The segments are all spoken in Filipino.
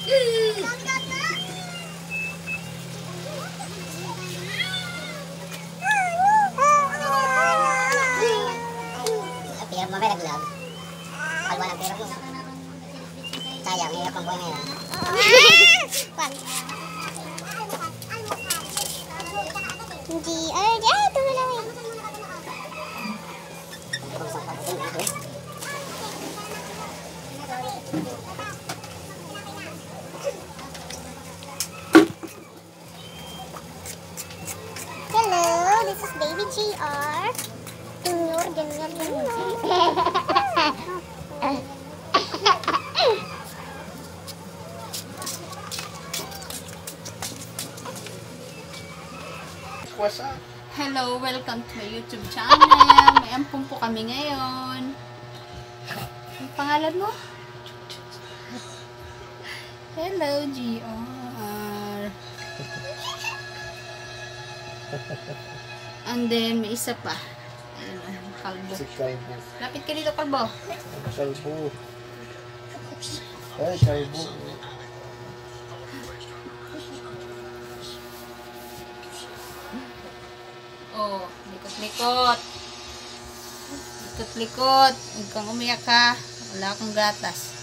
Pira mo may naglag. Kalwa ng pira mo. Sayang, hirap ang buhay ngayon. Hindi, ito na lang. Hello, this is Baby GR. Ganyan. Hello, welcome to my YouTube channel. May ampun po kami ngayon. Ang pangalan mo? Hello, GR. And then, may isa pa. Ayun, kalbo. Si Kalbo. Lapit ka dito, kalbo. Kalbo. Ay, Kalbo. Oh, likot-likot. Likot-likot. Huwag kang umiyak ha. Wala akong gatas.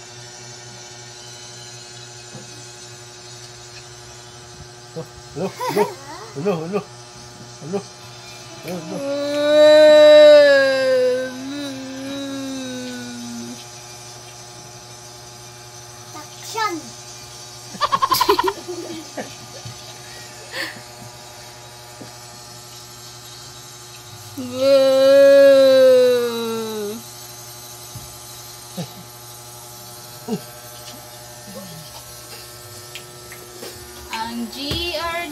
Hello. Action! Ang GR.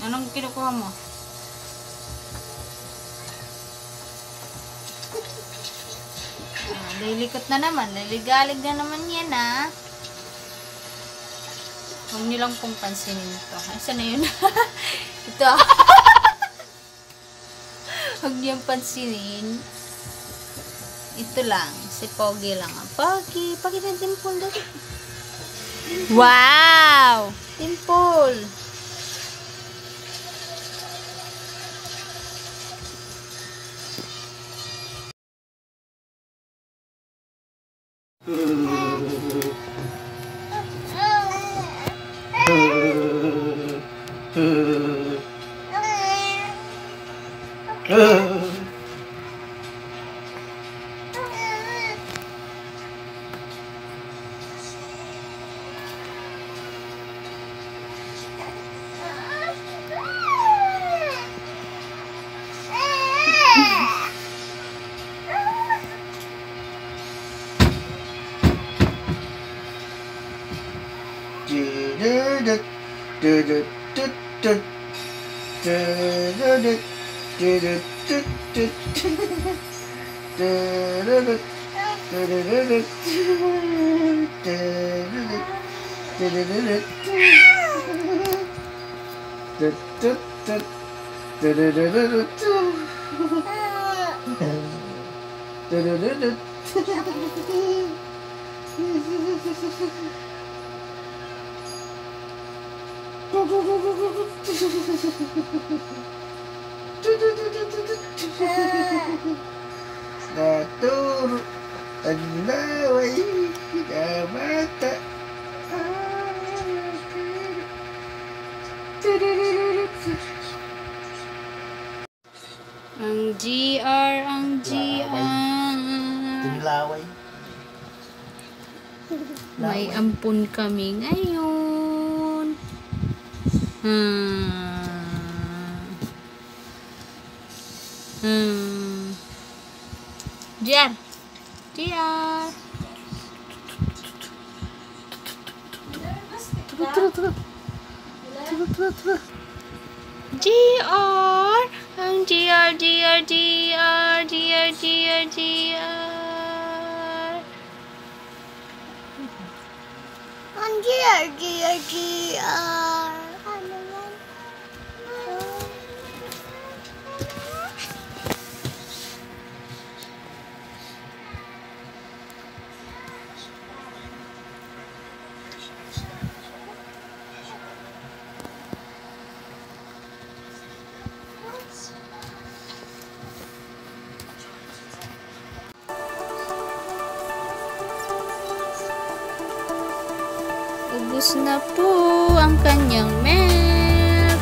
Anong kinukuha mo? Lilikot na naman. Liligalig na naman yan, ha? Huwag niyo lang pong pansinin ito. Ay, saan na yun? Ito. Huwag niyo pansinin. Ito lang. Si Pogi lang. Pogi. Pakita yung dimple dali. Wow! Dimple. Naturo ang laway na mata. Ang GR. Laway. May ampun kami ngayon. GR. Ang GR. Ang GR, GR, GR. Ano yan? Ubus na po ang kanyang milk.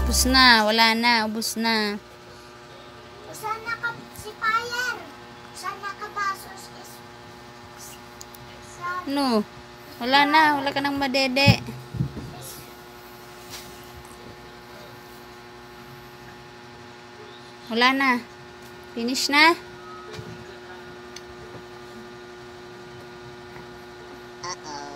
Ubus na, wala na, ubus na. Saan naka si Fire? Saan nakabasos is... No, wala na, wala ka nang madede. Wala na. Finish na. Uh-oh.